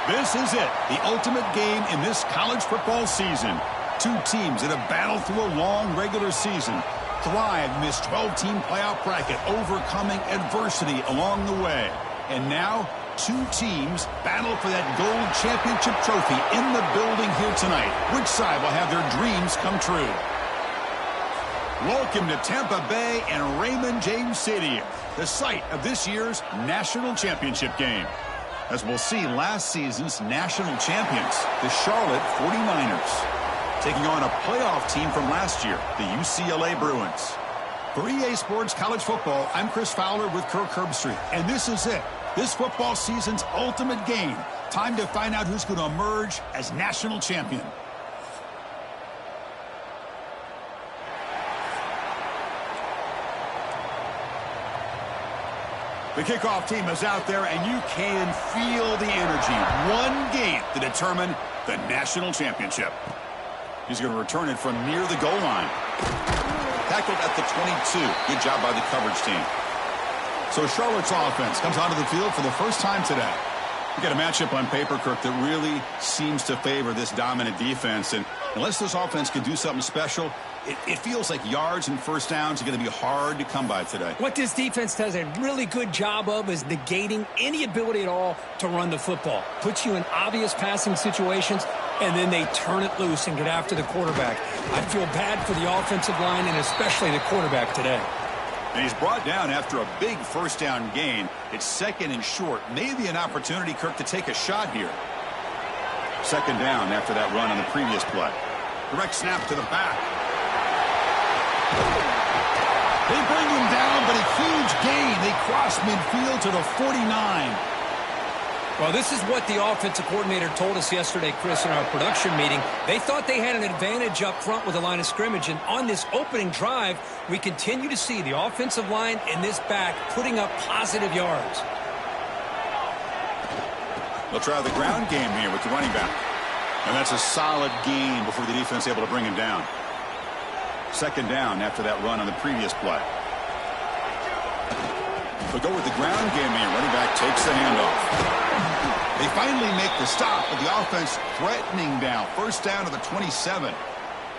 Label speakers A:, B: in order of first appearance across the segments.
A: This is it, the ultimate game in this college football season. Two teams that have battled through a long regular season, thrived in this 12-team playoff bracket, overcoming adversity along the way. And now, two teams battle for that gold championship trophy in the building here tonight. Which side will have their dreams come true? Welcome to Tampa Bay and Raymond James Stadium, the site of this year's national championship game. As we'll see, last season's national champions, the Charlotte 49ers, taking on a playoff team from last year, the UCLA Bruins. For EA Sports College Football, I'm Chris Fowler with Kirk Herbstreit, and this is it. This football season's ultimate game. Time to find out who's going to emerge as national champion. The kickoff team is out there, and you can feel the energy. One game to determine the national championship. He's going to return it from near the goal line. Tackled at the 22. Good job by the coverage team. So Charlotte's offense comes onto the field for the first time today. We got a matchup on paper, Kirk, that really seems to favor this dominant defense. And unless this offense can do something special, it feels like yards and first downs are going to be hard to come by today.
B: What this defense does a really good job of is negating any ability at all to run the football. Puts you in obvious passing situations, and then they turn it loose and get after the quarterback. I feel bad for the offensive line and especially the quarterback today.
A: And he's brought down after a big first down gain. It's second and short. Maybe an opportunity, Kirk, to take a shot here. Second down after that run on the previous play. Direct snap to the back. They bring him down, but a huge gain. They cross midfield to the 49.
B: Well, this is what the offensive coordinator told us yesterday, Chris, in our production meeting. They thought they had an advantage up front with the line of scrimmage, and on this opening drive, we continue to see the offensive line and this back putting up positive yards.
A: They'll try the ground game here with the running back. And that's a solid gain before the defense is able to bring him down. Second down after that run on the previous play. They'll go with the ground game here. Running back takes the handoff. They finally make the stop, but the offense threatening down. First down to the 27.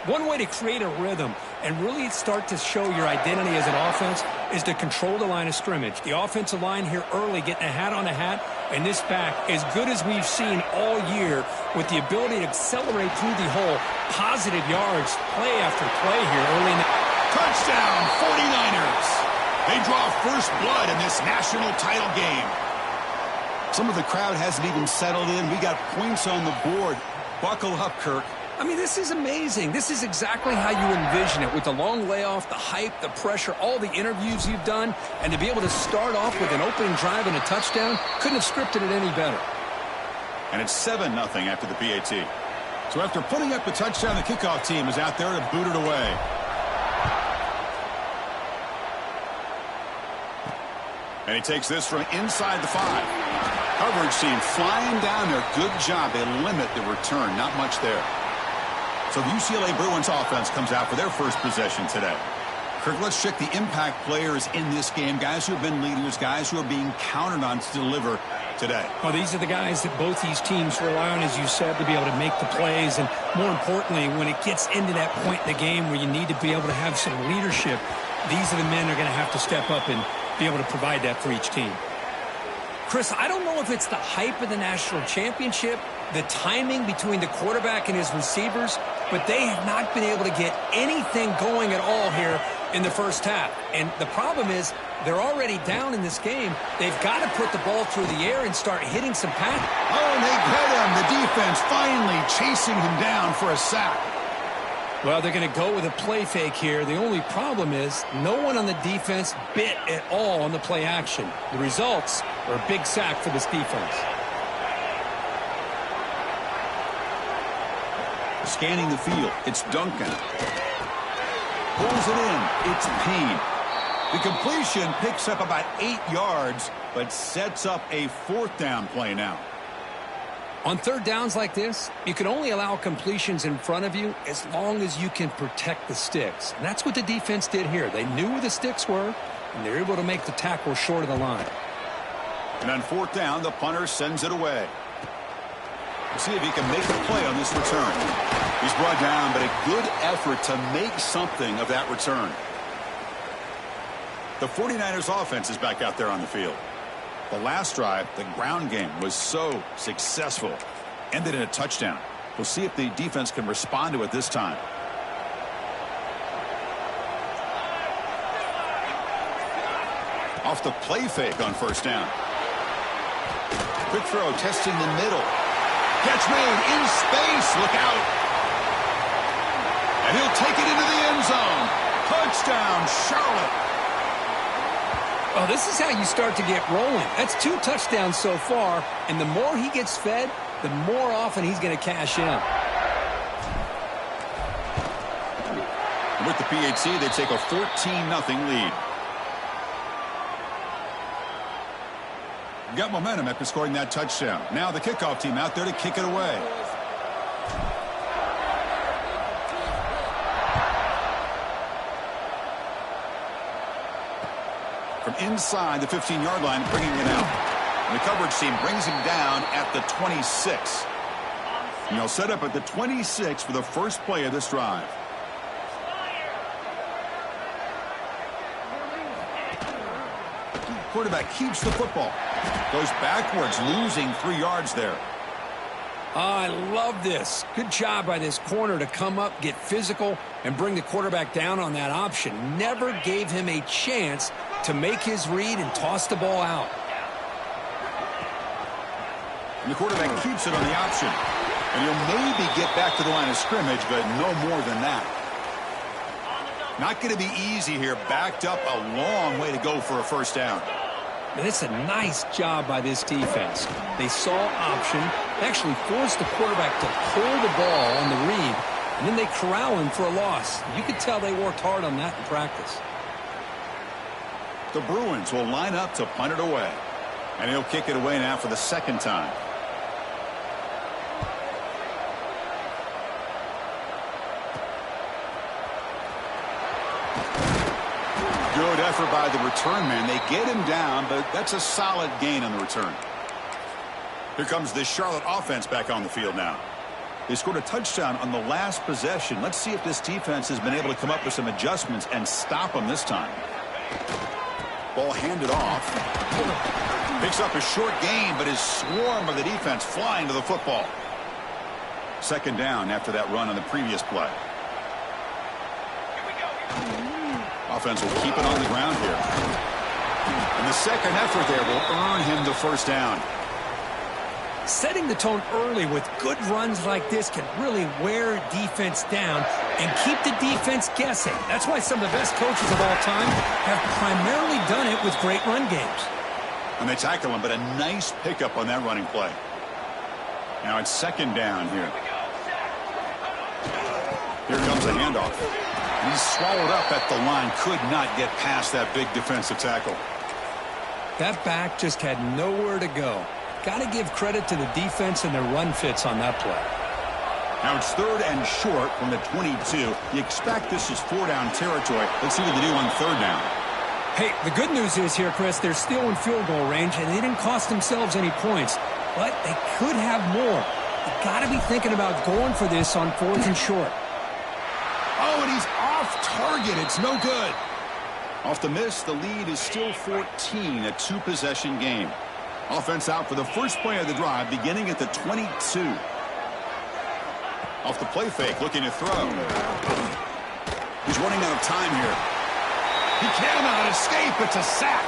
B: One way to create a rhythm and really start to show your identity as an offense is to control the line of scrimmage. The offensive line here early getting a hat on a hat, and this back as good as we've seen all year with the ability to accelerate through the hole. Positive yards, play after play here early in the...
A: Touchdown, 49ers! They draw first blood in this national title game. Some of the crowd hasn't even settled in. We got points on the board. Buckle up, Kirk.
B: I mean, this is amazing. This is exactly how you envision it, with the long layoff, the hype, the pressure, all the interviews you've done, and to be able to start off with an opening drive and a touchdown, couldn't have scripted it any better.
A: And it's 7-0 after the PAT. So after putting up the touchdown, the kickoff team is out there to boot it away. And he takes this from inside the 5. Coverage team flying down there. Good job. They limit the return. Not much there. So the UCLA Bruins offense comes out for their first possession today. Kirk, let's check the impact players in this game. Guys who have been leaders, guys who are being counted on to deliver today.
B: Well, these are the guys that both these teams rely on, as you said, to be able to make the plays. And more importantly, when it gets into that point in the game where you need to be able to have some leadership, these are the men that are going to have to step up and be able to provide that for each team. Chris, I don't know if it's the hype of the national championship, the timing between the quarterback and his receivers, but they have not been able to get anything going at all here in the first half. And the problem is they're already down in this game. They've got to put the ball through the air and start hitting some passes.
A: Oh, and they get him. The defense finally chasing him down for a sack.
B: Well, they're going to go with a play fake here. The only problem is no one on the defense bit at all on the play action. The results are a big sack for this defense.
A: Scanning the field, it's Duncan. Pulls it in, it's Payne. The completion picks up about 8 yards, but sets up a fourth down play now.
B: On third downs like this, you can only allow completions in front of you as long as you can protect the sticks. And that's what the defense did here. They knew where the sticks were, and they were able to make the tackle short of the line.
A: And on fourth down, the punter sends it away. See if he can make the play on this return. He's brought down, but a good effort to make something of that return. The 49ers offense is back out there on the field. The last drive, the ground game, was so successful. Ended in a touchdown. We'll see if the defense can respond to it this time. Off the play fake on first down. Quick throw, testing the middle. Catch made in space. Look out. And he'll take it into the end zone. Touchdown, Charlotte.
B: Oh, this is how you start to get rolling. That's 2 touchdowns so far, and the more he gets fed, the more often he's going to cash in.
A: With the PAT, they take a 14-0 lead. Got momentum after scoring that touchdown. Now the kickoff team out there to kick it away. From inside the 15-yard line, bringing it out. And the coverage team brings him down at the 26. And they'll set up at the 26 for the first play of this drive. Quarterback keeps the football. Goes backwards, losing 3 yards there.
B: I love this. Good job by this corner to come up, get physical, and bring the quarterback down on that option. Never gave him a chance to make his read and toss the ball out.
A: And the quarterback keeps it on the option. And he'll maybe get back to the line of scrimmage, but no more than that. Not going to be easy here. Backed up a long way to go for a first down.
B: And it's a nice job by this defense. They saw option, actually forced the quarterback to pull the ball on the read, and then they corral him for a loss. You could tell they worked hard on that in practice.
A: The Bruins will line up to punt it away. And he'll kick it away now for the second time. Good effort by the return man. They get him down, but that's a solid gain on the return. Here comes the Charlotte offense back on the field now. They scored a touchdown on the last possession. Let's see if this defense has been able to come up with some adjustments and stop them this time. Ball handed off. Picks up a short gain, but his swarm of the defense flying to the football. Second down after that run on the previous play. Offense will keep it on the ground here. And the second effort there will earn him the first down.
B: Setting the tone early with good runs like this can really wear defense down and keep the defense guessing. That's why some of the best coaches of all time have primarily done it with great run games.
A: And they tackle him, but a nice pickup on that running play. Now it's second down here. Here comes a handoff. He's swallowed up at the line. Could not get past that big defensive tackle.
B: That back just had nowhere to go. Got to give credit to the defense and their run fits on that play.
A: Now it's third and short from the 22. You expect this is 4-down territory. Let's see what they do on third down.
B: Hey, the good news is here, Chris, they're still in field goal range, and they didn't cost themselves any points. But they could have more. You got to be thinking about going for this on fourth and short.
A: Oh, and he's off target. It's no good. Off the miss, the lead is still 14, a two-possession game. Offense out for the first play of the drive, beginning at the 22. Off the play fake, looking to throw. He's running out of time here. He cannot escape. It's a sack.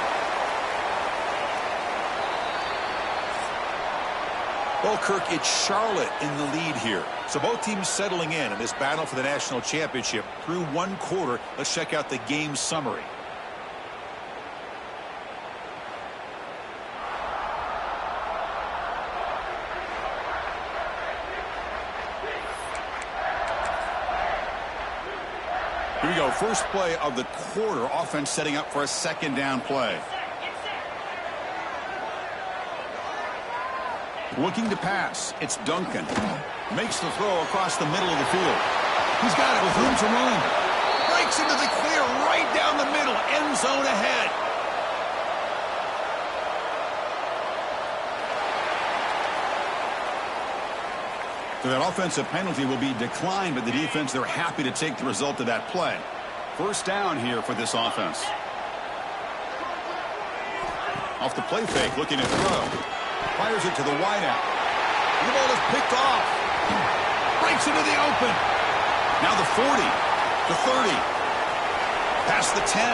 A: Well, Kirk, it's Charlotte in the lead here. So both teams settling in this battle for the national championship through one quarter. Let's check out the game summary. Here we go. First play of the quarter. Offense setting up for a second down play. Looking to pass. It's Duncan. Makes the throw across the middle of the field. He's got it with room to run. Breaks into the clear right down the middle. End zone ahead. So that offensive penalty will be declined, but the defense, they're happy to take the result of that play. First down here for this offense. Off the play fake, looking to throw. Fires it to the wideout. And the ball is picked off. Breaks into the open. Now the 40, the 30. Past the 10.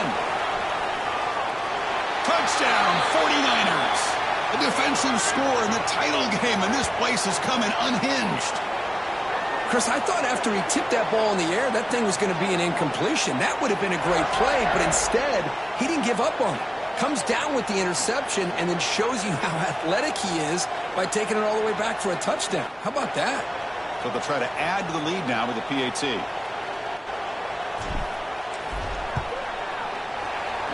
A: Touchdown, 49ers. A defensive score in the title game, and this place is coming unhinged.
B: Chris, I thought after he tipped that ball in the air, that thing was going to be an incompletion. That would have been a great play, but instead, he didn't give up on it. Comes down with the interception and then shows you how athletic he is by taking it all the way back for a touchdown. How about that?
A: So they'll try to add to the lead now with the PAT.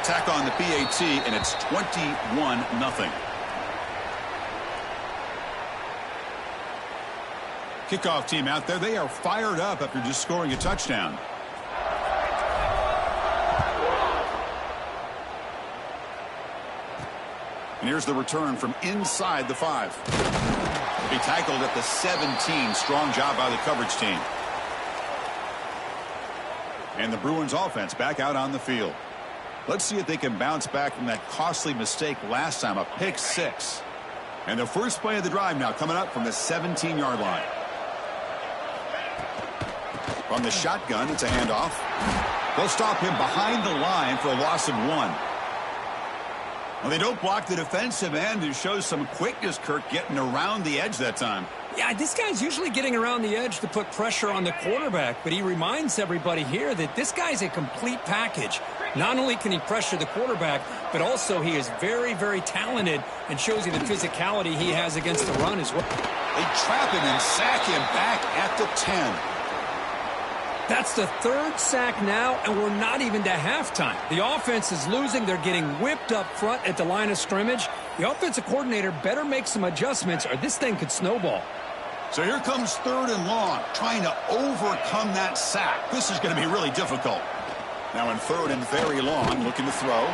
A: Attack on the PAT, and it's 21-0. Kickoff team out there. They are fired up after just scoring a touchdown. And here's the return from inside the 5. Be tackled at the 17. Strong job by the coverage team. And the Bruins offense back out on the field. Let's see if they can bounce back from that costly mistake last time, a pick 6. And the first play of the drive now coming up from the 17-yard line. From the shotgun, it's a handoff. They'll stop him behind the line for a loss of 1. Well, they don't block the defensive end, who shows some quickness, Kirk, getting around the edge that time.
B: Yeah, this guy's usually getting around the edge to put pressure on the quarterback, but he reminds everybody here that this guy's a complete package. Not only can he pressure the quarterback, but also he is very, very talented and shows you the physicality he has against the run as well.
A: They trap him and sack him back at the 10.
B: That's the 3rd sack now, and we're not even to halftime. The offense is losing. They're getting whipped up front at the line of scrimmage. The offensive coordinator better make some adjustments, or this thing could snowball.
A: So here comes 3rd and long, trying to overcome that sack. This is going to be really difficult. Now in 3rd and very long, looking to throw.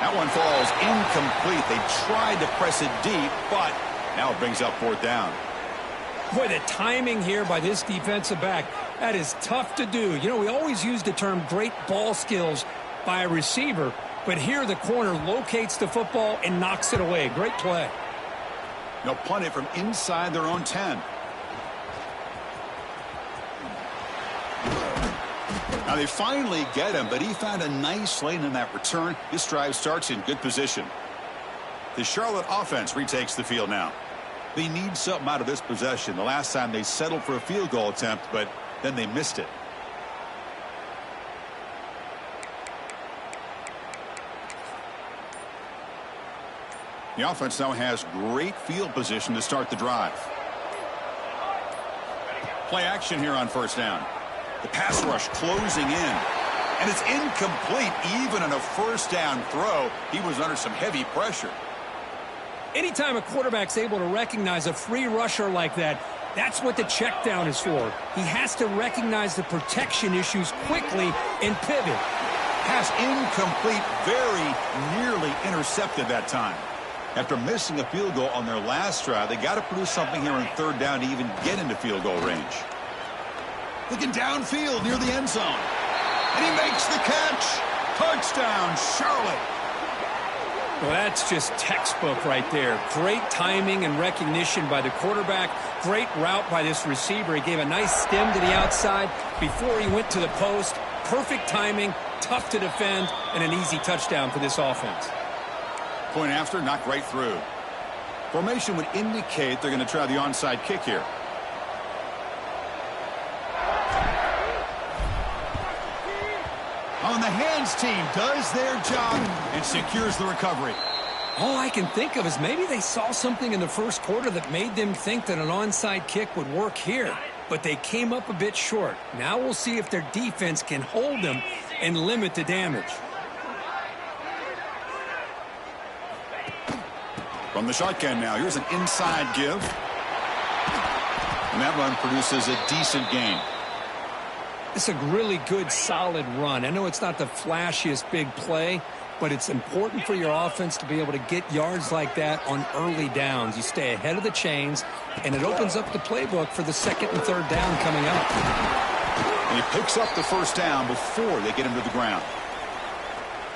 A: That one falls incomplete. They tried to press it deep, but now it brings up 4th down.
B: Boy, the timing here by this defensive back, that is tough to do. You know, we always use the term great ball skills by a receiver, but here the corner locates the football and knocks it away. Great play.
A: They'll punt it from inside their own 10. Now they finally get him, but he found a nice lane in that return. This drive starts in good position. The Charlotte offense retakes the field now. They need something out of this possession. The last time they settled for a field goal attempt, but then they missed it. The offense now has great field position to start the drive. Play action here on 1st down. The pass rush closing in. And it's incomplete. Even on a 1st down throw, he was under some heavy pressure.
B: Anytime a quarterback's able to recognize a free rusher like that, that's what the check down is for. He has to recognize the protection issues quickly and pivot.
A: Pass incomplete, very nearly intercepted that time. After missing a field goal on their last drive, they got to produce something here on 3rd down to even get into field goal range. Looking downfield near the end zone. And he makes the catch. Touchdown, Charlotte.
B: Well, that's just textbook right there. Great timing and recognition by the quarterback. Great route by this receiver. He gave a nice stem to the outside before he went to the post. Perfect timing, tough to defend, and an easy touchdown for this offense.
A: Point after, knocked right through. Formation would indicate they're going to try the onside kick here. On the hands team does their job and secures the recovery.
B: All I can think of is maybe they saw something in the 1st quarter that made them think that an onside kick would work here, but they came up a bit short. Now we'll see if their defense can hold them and limit the damage.
A: From the shotgun now, here's an inside give. And that run produces a decent gain.
B: It's a really good, solid run. I know it's not the flashiest big play, but it's important for your offense to be able to get yards like that on early downs. You stay ahead of the chains, and it opens up the playbook for the second and third down coming up.
A: And he picks up the first down before they get him to the ground.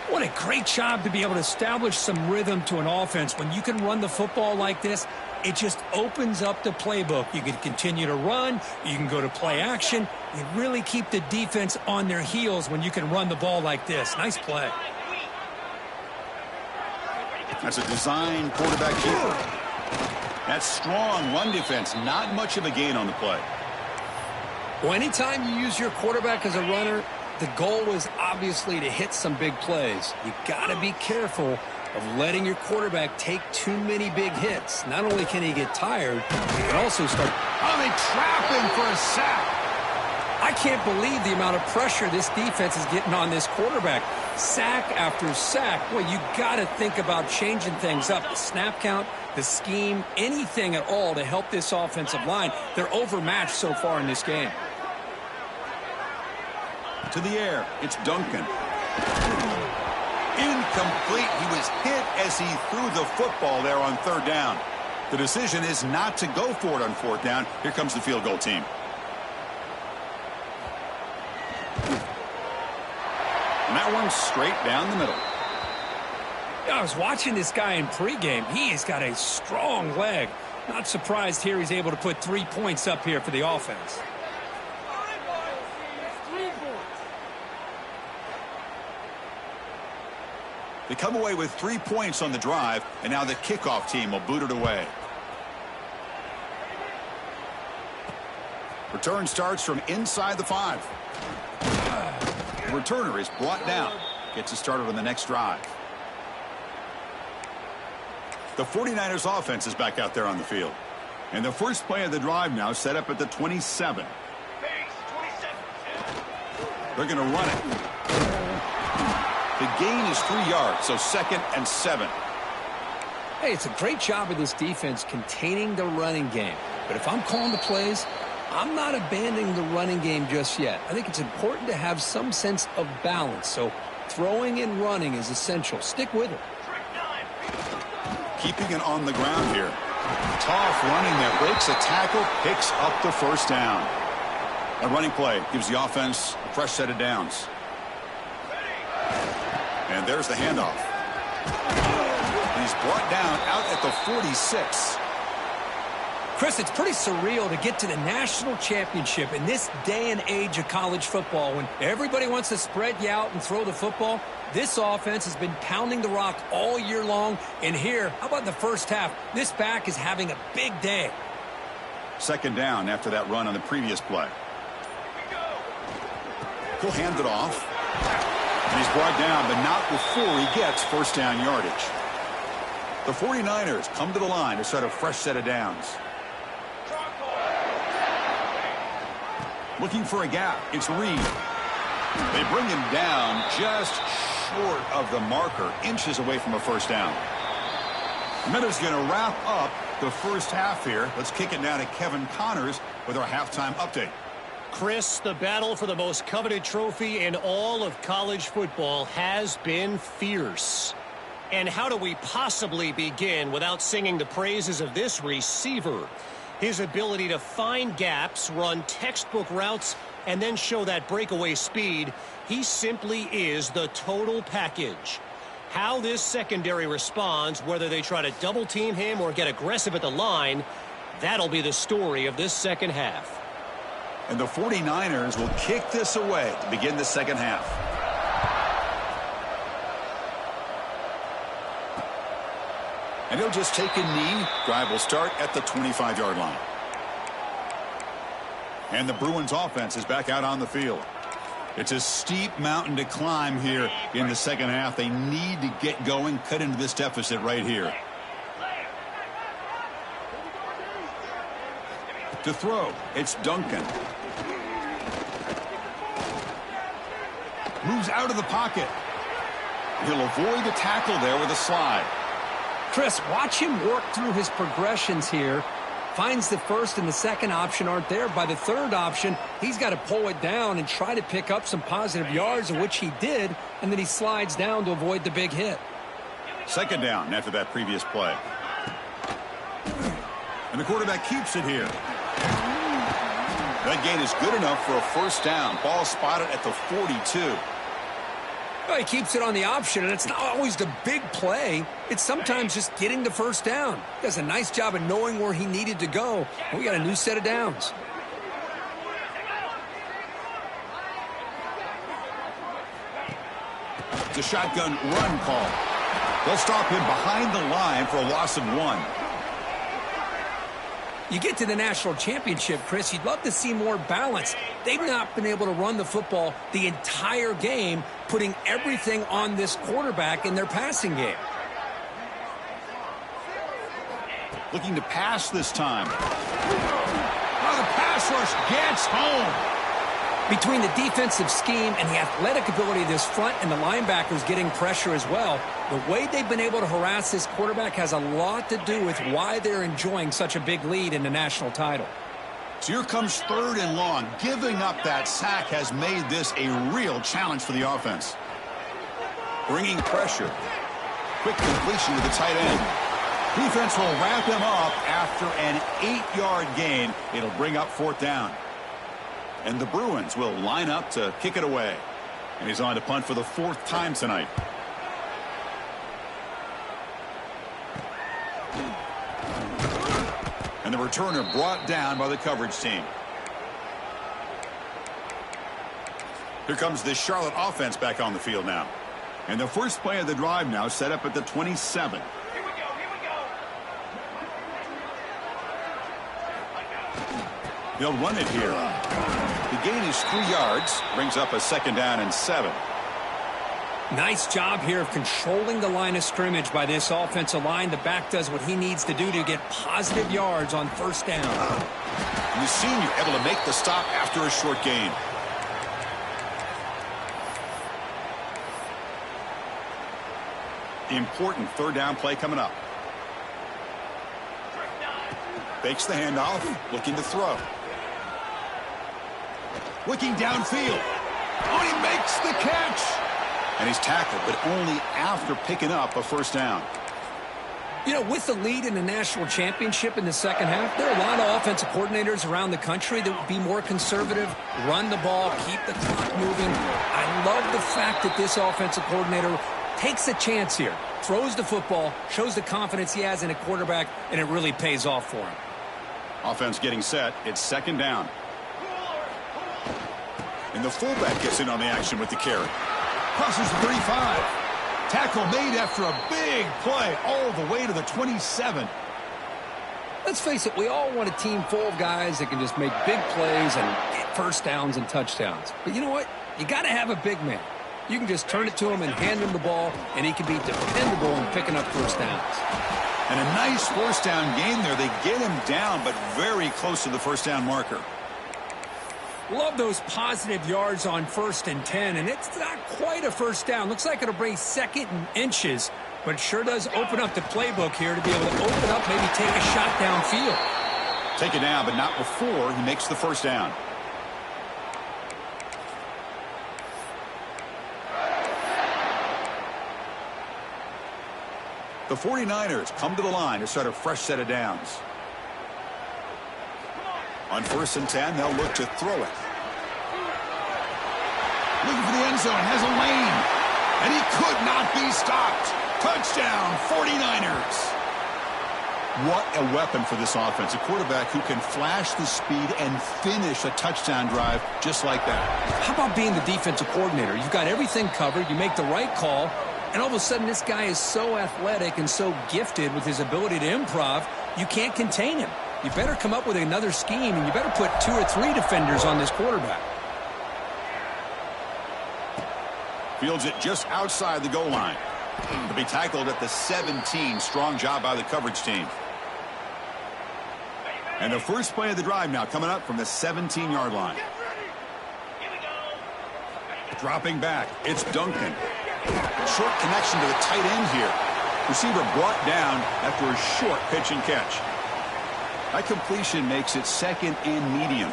B: What a great job to be able to establish some rhythm to an offense. When you can run the football like this, it just opens up the playbook. You can continue to run. You can go to play action. You really keep the defense on their heels when you can run the ball like this. Nice play.
A: That's a design quarterback keeper. That's strong run defense. Not much of a gain on the play.
B: Well, anytime you use your quarterback as a runner, the goal is obviously to hit some big plays. You got to be careful of letting your quarterback take too many big hits. Not only can he get tired, he can also start...
A: Oh, they trap him for a sack.
B: I can't believe the amount of pressure this defense is getting on this quarterback. Sack after sack. Well, you got to think about changing things up. The snap count, the scheme, anything at all to help this offensive line. They're overmatched so far in this game.
A: To the air, it's Duncan. Incomplete. He was hit as he threw the football there on third down. The decision is not to go for it on fourth down. Here comes the field goal team. And that one's straight down the middle.
B: I was watching this guy in pregame. He's got a strong leg. Not surprised here he's able to put 3 points up here for the offense.
A: They come away with 3 points on the drive, and now the kickoff team will boot it away. Return starts from inside the 5. The returner is brought down. Gets us started on the next drive. The 49ers offense is back out there on the field. And the first play of the drive now set up at the 27. They're going to run it. The gain is 3 yards, so 2nd and 7.
B: Hey, it's a great job of this defense containing the running game. But if I'm calling the plays, I'm not abandoning the running game just yet. I think it's important to have some sense of balance. So throwing and running is essential. Stick with it.
A: Keeping it on the ground here. Tough running that breaks a tackle, picks up the first down. A running play gives the offense a fresh set of downs. And there's the handoff. And he's brought down out at the 46.
B: Chris, it's pretty surreal to get to the national championship in this day and age of college football when everybody wants to spread you out and throw the football. This offense has been pounding the rock all year long. And here, how about the first half? This back is having a big day.
A: 2nd down after that run on the previous play. He'll hand it off. And he's brought down, but not before he gets first down yardage. The 49ers come to the line to start a fresh set of downs. Looking for a gap. It's Reed. They bring him down just short of the marker, inches away from a first down. Minutes going to wrap up the first half here. Let's kick it now to Kevin Connors with our halftime update.
C: Chris, the battle for the most coveted trophy in all of college football has been fierce. And how do we possibly begin without singing the praises of this receiver? His ability to find gaps, run textbook routes, and then show that breakaway speed. He simply is the total package. How this secondary responds, whether they try to double team him or get aggressive at the line, that'll be the story of this second half.
A: And the 49ers will kick this away to begin the second half. And he'll just take a knee. Drive will start at the 25-yard line. And the Bruins offense is back out on the field. It's a steep mountain to climb here in the second half. They need to get going, cut into this deficit right here. To throw, it's Duncan. Moves out of the pocket. He'll avoid the tackle there with a slide.
B: Chris, watch him work through his progressions here. Finds the first and the second option aren't there. By the third option, he's got to pull it down and try to pick up some positive yards, which he did, and then he slides down to avoid the big hit.
A: Second down after that previous play. And the quarterback keeps it here. That gain is good enough for a first down. Ball spotted at the 42.
B: Well, he keeps it on the option, and it's not always the big play. It's sometimes just getting the first down. He does a nice job of knowing where he needed to go. And we got a new set of downs.
A: It's a shotgun run call. They'll stop him behind the line for a loss of 1.
B: You get to the national championship, Chris, you'd love to see more balance. They've not been able to run the football the entire game, putting everything on this quarterback in their passing game.
A: Looking to pass this time. Oh, the pass rush gets home.
B: Between the defensive scheme and the athletic ability of this front and the linebackers getting pressure as well, the way they've been able to harass this quarterback has a lot to do with why they're enjoying such a big lead in the national title.
A: So here comes 3rd and long. Giving up that sack has made this a real challenge for the offense. Bringing pressure. Quick completion to the tight end. Defense will wrap him up after an 8-yard gain. It'll bring up 4th down. And the Bruins will line up to kick it away. And he's on to punt for the 4th time tonight. And the returner brought down by the coverage team. Here comes the Charlotte offense back on the field now. And the first play of the drive now set up at the 27.
D: Here we go.
A: They'll run it here. The gain is 3 yards. Brings up a 2nd down and 7.
B: Nice job here of controlling the line of scrimmage by this offensive line. The back does what he needs to do to get positive yards on 1st down.
A: And the senior able to make the stop after a short gain. Important 3rd down play coming up. Fakes the handoff, looking to throw. Looking downfield. Oh, he makes the catch. And he's tackled, but only after picking up a 1st down.
B: You know, with the lead in the national championship in the second half, there are a lot of offensive coordinators around the country that would be more conservative, run the ball, keep the clock moving. I love the fact that this offensive coordinator takes a chance here, throws the football, shows the confidence he has in a quarterback, and it really pays off for him.
A: Offense getting set. It's 2nd down. And the fullback gets in on the action with the carry. Crosses the 35. Tackle made after a big play all the way to the 27.
B: Let's face it, we all want a team full of guys that can just make big plays and get 1st downs and touchdowns. But you know what? You got to have a big man. You can just turn it to him and hand him the ball, and he can be dependable in picking up 1st downs.
A: And a nice 1st down gain there. They get him down, but very close to the 1st down marker.
B: Love those positive yards on 1st and 10, and it's not quite a 1st down. Looks like it'll bring 2nd and inches, but it sure does open up the playbook here to be able to open up, maybe take a shot downfield.
A: Take it down, but not before he makes the 1st down. The 49ers come to the line to start a fresh set of downs. On 1st and 10, they'll look to throw it. Looking for the end zone, has a lane. And he could not be stopped. Touchdown, 49ers. What a weapon for this offense. A quarterback who can flash the speed and finish a touchdown drive just like that.
B: How about being the defensive coordinator? You've got everything covered. You make the right call. And all of a sudden, this guy is so athletic and so gifted with his ability to improv, you can't contain him. You better come up with another scheme, and you better put 2 or 3 defenders on this quarterback.
A: Fields it just outside the goal line. To be tackled at the 17. Strong job by the coverage team. And the first play of the drive now coming up from the 17-yard line. Dropping back, it's Duncan. Short connection to the tight end here. Receiver brought down after a short pitch and catch. That completion makes it second and medium.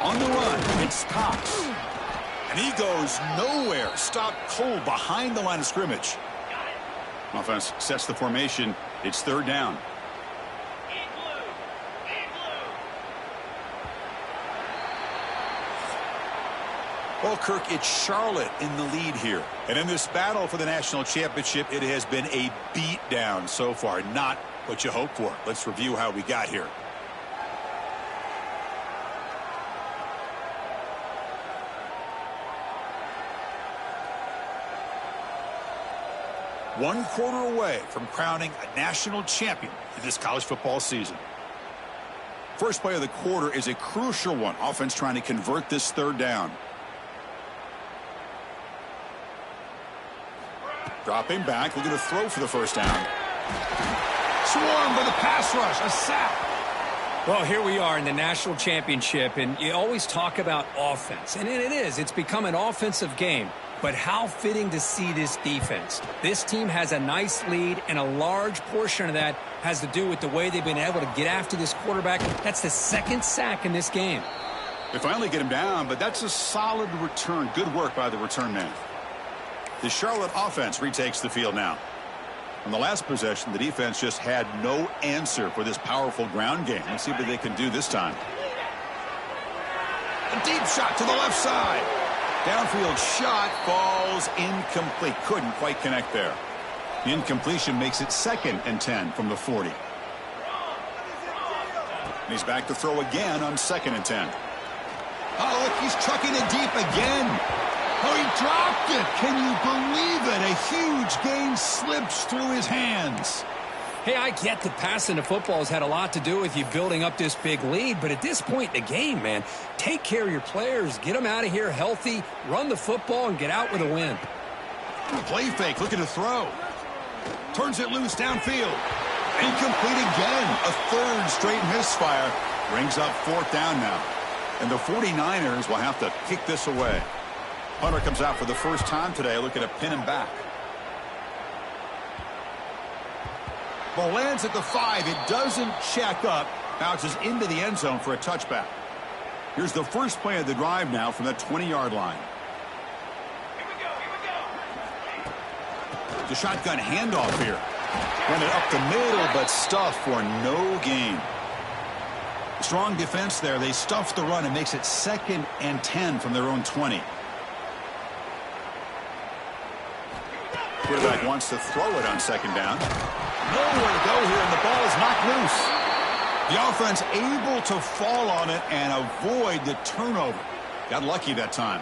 A: On the run, it's Cox. And he goes nowhere. Stopped cold behind the line of scrimmage. Offense sets the formation. It's third down. Well, Kirk, it's Charlotte in the lead here. And in this battle for the national championship, it has been a beatdown so far. Not what you hope for. Let's review how we got here. One quarter away from crowning a national champion in this college football season. First play of the quarter is a crucial one. Offense trying to convert this third down. Dropping back, looking to throw for the first down. Swarmed by the pass rush, a sack.
B: Well, here we are in the national championship, and you always talk about offense. And it is. It's become an offensive game. But how fitting to see this defense. This team has a nice lead, and a large portion of that has to do with the way they've been able to get after this quarterback. That's the second sack in this game.
A: They finally get him down, but that's a solid return. Good work by the return man. The Charlotte offense retakes the field now. On the last possession, the defense just had no answer for this powerful ground game. Let's see what they can do this time. A deep shot to the left side. Downfield shot falls incomplete. Couldn't quite connect there. The incompletion makes it 2nd and 10 from the 40. And he's back to throw again on 2nd and 10. Oh, look, he's chucking it deep again. Oh, he dropped it. Can you believe it? A huge gain slips through his hands.
B: Hey, I get that passing the football has had a lot to do with you building up this big lead, but at this point in the game, man, take care of your players, get them out of here healthy, run the football, and get out with a win.
A: Play fake, looking to throw. Turns it loose downfield. Incomplete again. A third straight misfire. Brings up 4th down now. And the 49ers will have to kick this away. Hunter comes out for the first time today, looking to pin him back. Ball lands at the 5. It doesn't check up. Bounces into the end zone for a touchback. Here's the first play of the drive now from the 20-yard line.
C: Here we go.
A: The shotgun handoff here. Run it up the middle, but stuffed for no gain. Strong defense there. They stuff the run and makes it 2nd and 10 from their own 20. Quarterback wants to throw it on 2nd down. Nowhere to go here, and the ball is knocked loose. The offense able to fall on it and avoid the turnover. Got lucky that time.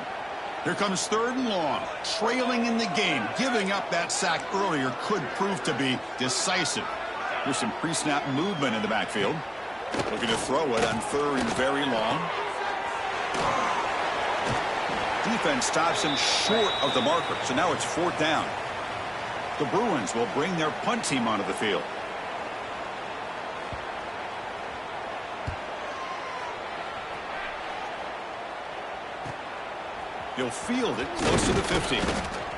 A: Here comes 3rd and long. Trailing in the game. Giving up that sack earlier could prove to be decisive. There's some pre-snap movement in the backfield. Looking to throw it on 3rd and very long. Defense stops him short of the marker, so now it's 4th down. The Bruins will bring their punt team onto the field. He'll field it close to the 50.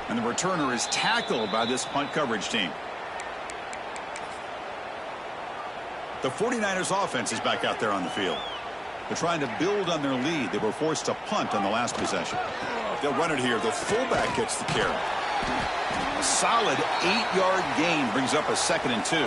A: And the returner is tackled by this punt coverage team. The 49ers offense is back out there on the field. They're trying to build on their lead. They were forced to punt on the last possession. They'll run it here. The fullback gets the carry. A solid 8-yard gain brings up a 2nd and 2.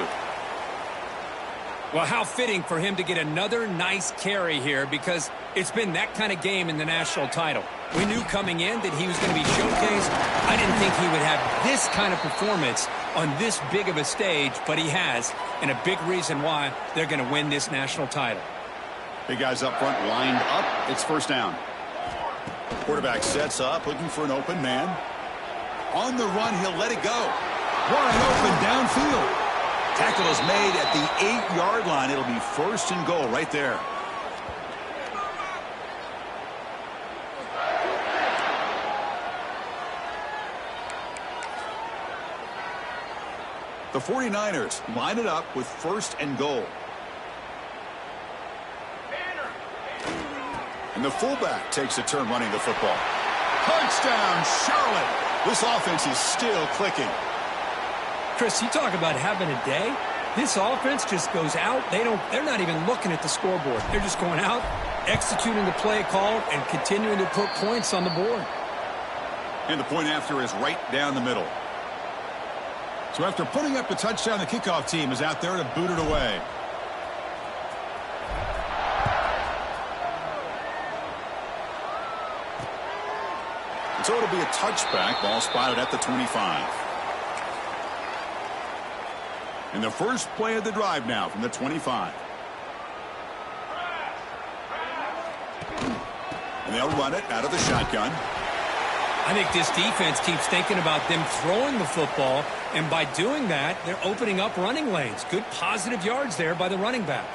B: Well, how fitting for him to get another nice carry here, because it's been that kind of game in the national title. We knew coming in that he was going to be showcased. I didn't think he would have this kind of performance on this big of a stage, but he has, and a big reason why they're going to win this national title.
A: Big guys up front lined up. It's 1st down. Quarterback sets up, looking for an open man. On the run, he'll let it go. Wide open downfield. Tackle is made at the 8-yard line. It'll be 1st and goal right there. The 49ers line it up with 1st and goal. And the fullback takes a turn running the football. Touchdown, Charlotte. This offense is still clicking.
B: Chris, you talk about having a day. This offense just goes out. They're not even looking at the scoreboard. They're just going out, executing the play call, and continuing to put points on the board.
A: And the point after is right down the middle. So after putting up the touchdown, the kickoff team is out there to boot it away. So it'll be a touchback. Ball spotted at the 25. And the first play of the drive now from the 25. And they'll run it out of the shotgun.
B: I think this defense keeps thinking about them throwing the football, and by doing that, they're opening up running lanes. Good positive yards there by the running back.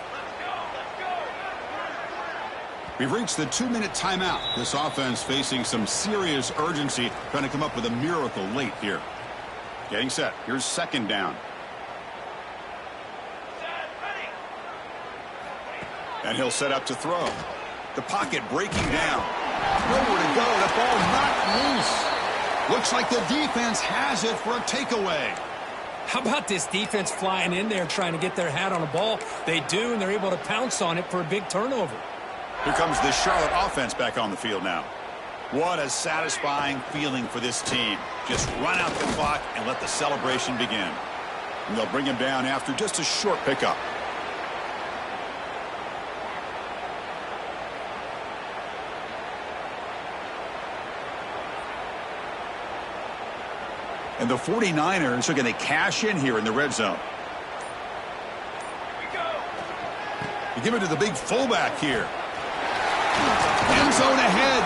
A: We've reached the 2-minute timeout. This offense facing some serious urgency, trying to come up with a miracle late here. Getting set. Here's second down. And he'll set up to throw. The pocket breaking down. Nowhere to go. The ball knocked loose. Looks like the defense has it for a takeaway.
B: How about this defense flying in there trying to get their hat on a ball? They do, and they're able to pounce on it for a big turnover.
A: Here comes the Charlotte offense back on the field now. What a satisfying feeling for this team. Just run out the clock and let the celebration begin. And they'll bring him down after just a short pickup. And the 49ers are going to cash in here in the red zone. You give it to the big fullback here. End zone ahead.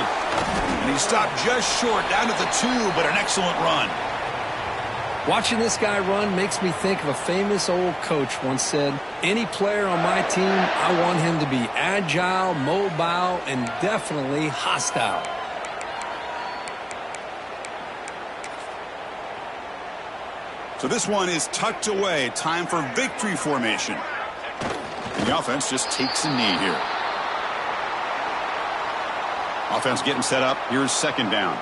A: And he stopped just short, down to the 2, but an excellent run.
B: Watching this guy run makes me think of a famous old coach once said, any player on my team, I want him to be agile, mobile, and definitely hostile.
A: So this one is tucked away. Time for victory formation. And the offense just takes a knee here. Offense getting set up. Here's second down.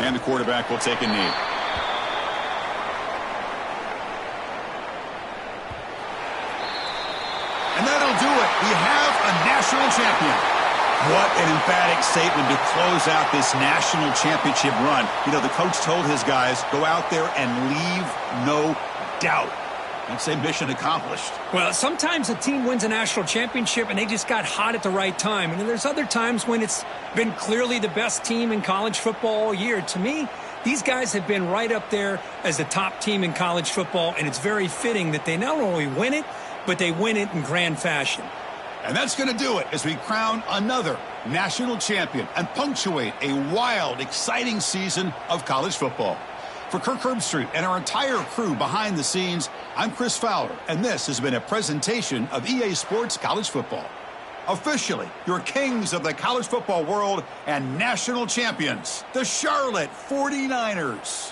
A: And the quarterback will take a knee. And that'll do it. We have a national champion. What an emphatic statement to close out this national championship run. You know, the coach told his guys, go out there and leave no doubt. I'd say mission accomplished.
B: Well, sometimes a team wins a national championship and they just got hot at the right time. And there's other times when it's been clearly the best team in college football all year. To me, these guys have been right up there as the top team in college football, and it's very fitting that they not only win it, but they win it in grand fashion.
A: And that's going to do it as we crown another national champion and punctuate a wild, exciting season of college football. For Kirk Herbstreit and our entire crew behind the scenes, I'm Chris Fowler, and this has been a presentation of EA Sports College Football. Officially, your kings of the college football world and national champions, the Charlotte 49ers.